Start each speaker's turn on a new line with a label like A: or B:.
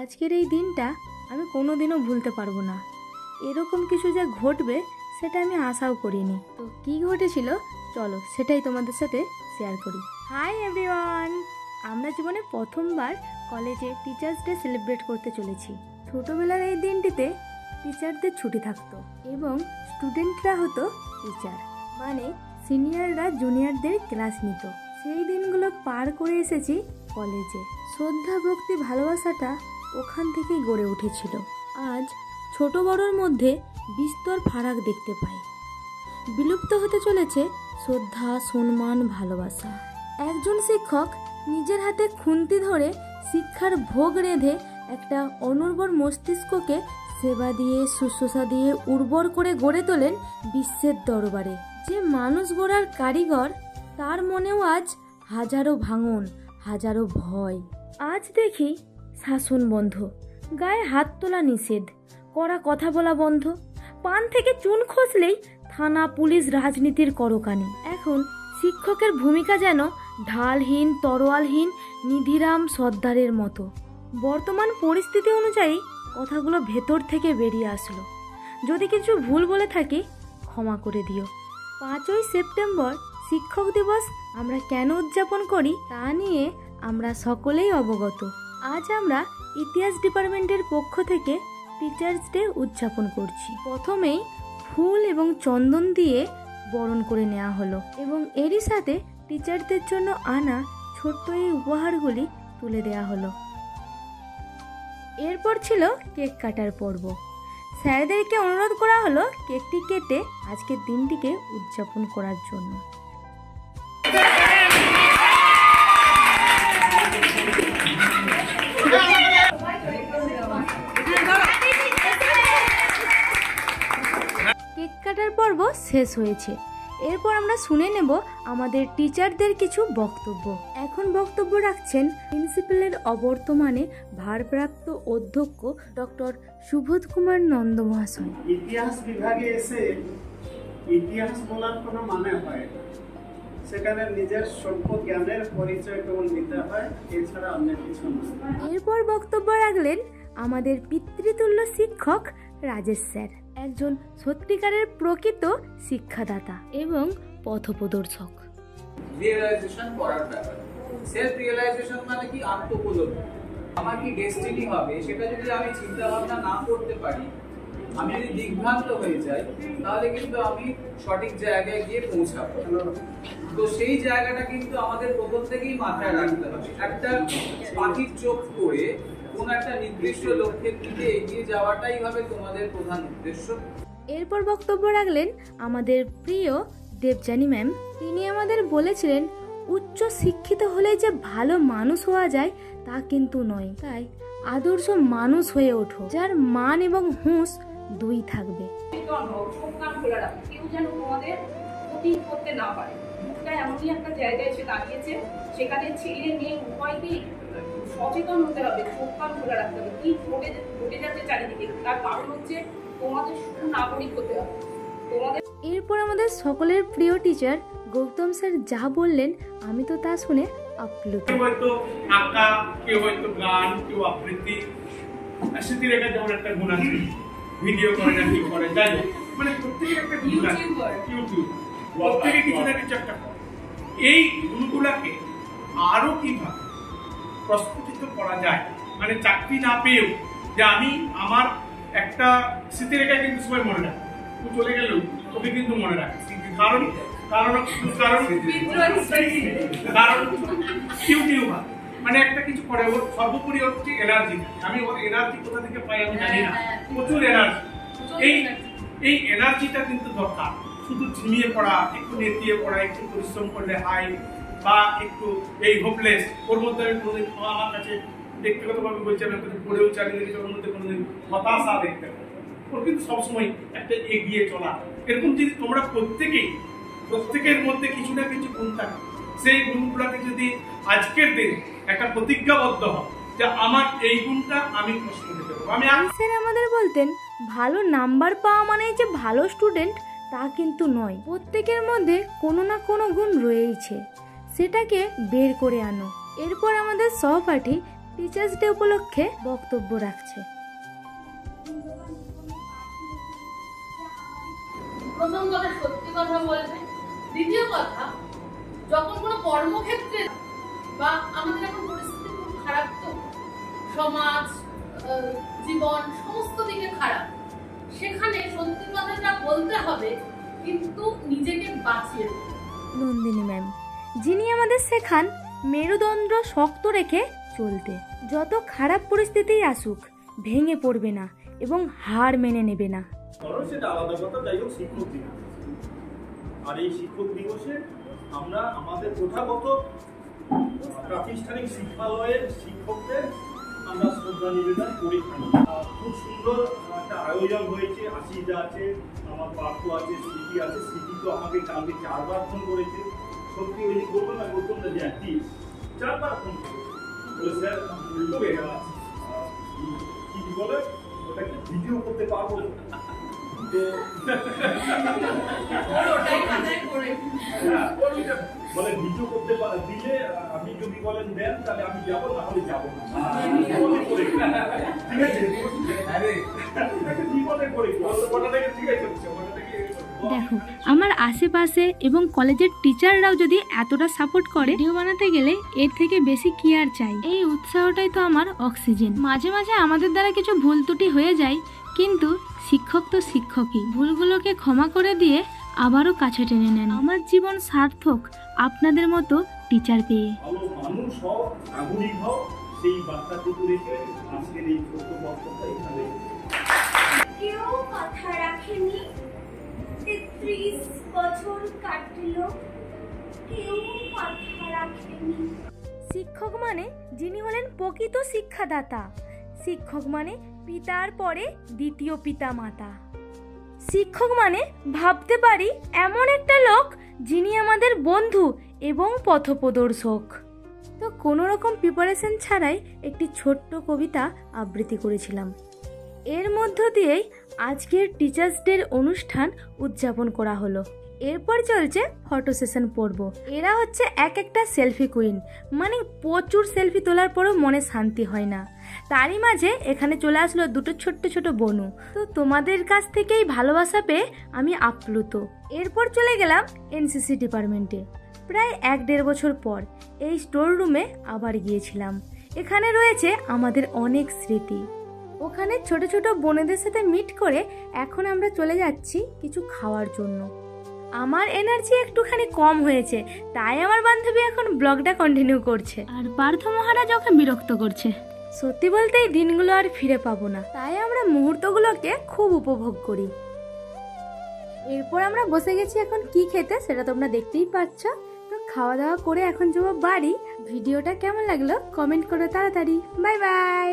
A: আজকের এই দিনটা আমি কোনোদিনও ভুলতে পারবো না। এরকম কিছু যা ঘটবে সেটা আমি আশাও করিনি। তো কি ঘটেছিল চলো সেটাই তোমাদের সাথে শেয়ার করি। হাই এভরিওয়ান, আমরা জীবনে প্রথমবার কলেজে টিচার্স ডে সেলিব্রেট করতে চলেছি। ছোটোবেলার এই দিনটিতে টিচারদের ছুটি থাকতো এবং স্টুডেন্টরা হতো টিচার, মানে সিনিয়ররা জুনিয়রদের ক্লাস নিত। সেই দিনগুলো পার করে এসেছি কলেজে। শ্রদ্ধা, ভক্তি, ভালোবাসাটা ওখান থেকেই গড়ে উঠেছিল। আজ ছোট বড়োর মধ্যে বিস্তর ফারাক দেখতে পাই। বিলুপ্ত হতে চলেছে শ্রদ্ধা, সম্মান, ভালোবাসা। একজন শিক্ষক নিজের হাতে খুন্তি ধরে শিক্ষার ভোগ রেঁধে একটা অনুর্বর মস্তিষ্ককে সেবা দিয়ে, শুশ্রূষা দিয়ে উর্বর করে গড়ে তোলেন বিশ্বের দরবারে। যে মানুষ গড়ার কারিগর, তার মনেও আজ হাজারো ভাঙন, হাজারো ভয়। আজ দেখি শাসন বন্ধ, গায়ে হাত তোলা নিষেধ, কড়া কথা বলা বন্ধ, পান থেকে চুন খসলেই থানা, পুলিশ, রাজনীতির করকানি। এখন শিক্ষকের ভূমিকা যেন ঢালহীন, তরোয়ালহীন, নিধিরাম সর্দারের মতো। বর্তমান পরিস্থিতি অনুযায়ী কথাগুলো ভেতর থেকে বেরিয়ে আসলো। যদি কিছু ভুল বলে থাকি ক্ষমা করে দিও। 5ই সেপ্টেম্বর শিক্ষক দিবস আমরা কেন উদযাপন করি তা নিয়ে আমরা সকলেই অবগত। আজ আমরা ইতিহাস ডিপার্টমেন্টের পক্ষ থেকে টিচার্স ডে উদযাপন করছি। প্রথমেই ফুল এবং চন্দন দিয়ে বরণ করে নেওয়া হলো এবং এরই সাথে টিচারদের জন্য আনা ছোট্ট এই উপহারগুলি তুলে দেওয়া হলো। এরপর ছিল কেক কাটার পর্ব। স্যারদেরকে অনুরোধ করা হলো কেকটি কেটে আজকের দিনটিকে উদযাপন করার জন্য। কেক কাটার পর্ব শেষ হয়েছে। এরপর আমরা শুনে নেব আমাদের টিচারদের কিছু বক্তব্য। এখন বক্তব্য রাখছেন প্রিন্সিপালের অবর্তমানে ভারপ্রাপ্ত অধ্যক্ষ ডক্টর সুবোধ কুমার নন্দ মহাশয়।
B: ইতিহাস বিভাগে এসে ইতিহাস বলার কোনো মানে হয় না, সেখানে নিজের স্বল্প জ্ঞানের পরিচয় কেবল দিতে হয়, এছাড়া অন্য কিছু না।
A: এরপর বক্তব্য রাখলেন আমাদের পিতৃতুল্য শিক্ষক রাজেশ স্যার, একজন সত্যিকারের প্রকৃত শিক্ষাদাতা এবং পথপ্রদর্শক।
C: রিয়েলাইজেশন করার ব্যাপার, সেলফ রিয়েলাইজেশন মানে কি আত্মোপলব্ধি। আমার কি ডেস্টিনি হবে সেটা যদি আমি চিন্তা ভাবনা না করতে পারি, আমি যদি দিগ্ভ্রান্ত হয়ে যাই, তাহলে কিন্তু আমি সঠিক জায়গায় গিয়ে পৌঁছাবো। তো সেই জায়গাটা কিন্তু আমাদের প্রথম থেকেই মাথায় রাখতে হবে। একটা পাখির চোখ করে কোন একটা নির্দিষ্ট লক্ষ্যের দিকে এগিয়ে যাওয়াটাই হবে তোমাদের প্রধান উদ্দেশ্য।
A: এরপর বক্তব্য রাখলেন আমাদের প্রিয় দেবযানী ম্যাম। তিনি আমাদের বলেছিলেন উচ্চ শিক্ষিত হলে যে ভালো মানুষ হওয়া যায় তা কিন্তু নয়। তাই আদর্শ মানুষ হয়ে ওঠো, যার মান এবং হুঁশ দুই থাকবে।
D: কেউ যেন তোমাদের ক্ষতি করতে না পারে। মুখটা এমনই একটা জায়গায় এসে দাঁড়িয়েছে, সেখানে ছেলে মেয়ে উভয়কেই সচেতন হতে হবে, চোখ কান খোলা রাখতে হবে। কি ঘটে যাচ্ছে চারিদিকে, তার কারণ হচ্ছে তোমাদের সুনাগরিক হতে হবে।
A: এরপর আমাদের সকলের প্রিয় টিচার গৌতম স্যার যা বললেন আমি তো তা শুনে আপ্লুত।
E: কেউ হয়তো আঁকা, কেউ হয়তো গান, কেউ আবৃত্তি, স্মৃতিরেখা যেমন একটা গুণ আছে, ভিডিও করে না কি করে, যাই হোক, মানে প্রত্যেকের একটা গুণ আছে। ইউটিউব প্রত্যেকে কিছু না কিছু একটা করে। এই গুণগুলাকে আরো কিভাবে প্রস্ফুটিত করা যায়, মানে চাকরি না পেয়েও যে আমি আমার একটা স্মৃতিরেখা কিন্তু সবাই মনে রাখে, তুই চলে গেলেও তোকে কিন্তু মনে রাখে। কারণ কারণ কারণ ইউটিউবার মানে একটা কিছু করে, ওর সর্বোপরি হচ্ছে এনার্জি। আমি ওর এনার্জি কোথা থেকে পাই আমি জানি না, প্রচুর এনার্জি। এই এনার্জিটা কিন্তু দরকার। শুধু ঝিমিয়ে পড়া, একটু নেতিয়ে পড়া, একটু পরিশ্রম করলে হাই বা একটু এই হোপলেস, ওর মধ্যে আমি কোনোদিন, আমার কাছে ব্যক্তিগতভাবে বলছি, আমি পড়েও চালিয়ে দেখেছি, ওর মধ্যে কোনোদিন হতাশা দেখতে পাই। ওর কিন্তু সবসময় একটা এগিয়ে চলা। এরকম যদি তোমরা প্রত্যেকের মধ্যে কিছু না কিছু গুণ থাকে, সেই গুণগুলোকে যদি আজকের দিনে একটা প্রতিজ্ঞাবদ্ধ হয় যে আমার এই গুণটা আমি প্রশ্ন দিতে পারবো।
A: স্যার আমাদের বলতেন ভালো নাম্বার পাওয়া মানে যে ভালো স্টুডেন্ট তা কিন্তু নয়। প্রত্যেকের মধ্যে কোনো না কোনো গুণ রয়েছে, সেটাকে বের করে আনো। এরপর আমাদের সহপাঠী টিচার্স ডে উপলক্ষে বক্তব্য রাখছে।
F: প্রথম কথা সত্যি কথা বলবে, দ্বিতীয় কথা যখন কোনো কর্মক্ষেত্রে বা আমাদের এখন পরিস্থিতি খুব খারাপ, তো সমাজ জীবন সমস্ত দিকে খারাপ, সেখানে সত্যি কথাটা বলতে হবে কিন্তু নিজেকে বাঁচিয়ে।
A: নন্দিনী ম্যাম, যিনি আমাদের শেখান মেরুদণ্ড শক্ত রেখে চলতে। যত খারাপ পরিস্থিতি আসুক ভেঙে পড়বে না এবং হার মেনে নেবে না।
G: সেটা আলাদা কথা, যাই হোক শিক্ষক দিবস। আর এই শিক্ষক দিবসে আমরা আমাদের প্রথাগত প্রাতিষ্ঠানিক শিক্ষালয়ের শিক্ষকদের আমরা শ্রদ্ধা নিবেদন করি। খুব সুন্দর একটা আয়োজন হয়েছে। আশিটা আছে, আমার পার্থ আছে, স্মৃতি আছে। স্মৃতি তো আমাকে কালকে 4 বার ফোন করেছে। সত্যি ওই যে বলবো না, বলতাম না যে একটি 4 বার ফোন করেছে। বলে স্যার কি বলে ওটাকে ভিডিও করতে পারবো? বলে ভিডিও করতে দিলে আমি যদি বলেন দেন তাহলে আমি যাবো, না হলে যাবো না। ঠিক আছে,
A: দেখো, আমার আশেপাশে এবং কলেজের টিচাররাও যদি এতটা সাপোর্ট করে, ভিডিও বানাতে গেলে এর থেকে বেশি কি আর চাই। এই উৎসাহটাই তো আমার অক্সিজেন। মাঝে মাঝে আমাদের দ্বারা কিছু ভুল ত্রুটি হয়ে যায়, কিন্তু শিক্ষক তো শিক্ষকই, ভুলগুলোকে ক্ষমা করে দিয়ে আবারও কাছে টেনে নেন। আমার জীবন সার্থক আপনাদের মতো টিচার পেয়ে।
G: ভালো মানুষ হও, নাগরিক হও, সেই বার্তাটুকু রেখে আজকের এই ছোট্ট বক্তব্য এখানে।
H: কেউ কথা রাখেনি, 33 বছর কাটল, কেউ কথা রাখেনি।
A: শিক্ষক মানে যিনি হলেন প্রকৃত শিক্ষাদাতা। শিক্ষক মানে পিতার পরে দ্বিতীয় পিতা মাতা। শিক্ষক মানে ভাবতে পারি এমন একটা লোক যিনি আমাদের বন্ধু এবং পথপ্রদর্শক। তো কোনো রকম প্রিপারেশন ছাড়াই একটি ছোট্ট কবিতা আবৃত্তি করেছিলাম। এর মধ্য দিয়েই আজকের টিচার্স ডের অনুষ্ঠান উদযাপন করা হলো। এরপর চলছে ফটো সেশন পর্ব। এরা হচ্ছে এক একটা সেলফি কুইন, মানে প্রচুর সেলফি তোলার পরেও মনে শান্তি হয় না। তারই মাঝে এখানে চলে আসলো দুটো ছোট্ট ছোট বনু। তো তোমাদের কাছ থেকেই ভালোবাসা পেয়ে আমি আপ্লুত। এরপর চলে গেলাম এনসিসি ডিপার্টমেন্টে। প্রায় 1-1.5 বছর পর এই স্টোর রুমে আবার গিয়েছিলাম। এখানে রয়েছে আমাদের অনেক স্মৃতি। ওখানে ছোট ছোট বোনেদের সাথে মিট করে এখন আমরা চলে যাচ্ছি কিছু খাওয়ার জন্য। আমার এনার্জি একটুখানি কম হয়েছে, তাই আমার বান্ধবী এখন ব্লগটা কন্টিনিউ করছে, আর পার্থ মহারাজ ওকে বিরক্ত করছে। সত্যি বলতে এই দিনগুলো আর ফিরে পাবো না, তাই আমরা মুহূর্তগুলোকে খুব উপভোগ করি। এরপর আমরা বসে গেছি এখন কি খেতে, সেটা তোমরা দেখতেই পাচ্ছ। তো খাওয়া দাওয়া করে এখন যাবো বাড়ি। ভিডিওটা কেমন লাগলো কমেন্ট করো তাড়াতাড়ি। Bye bye.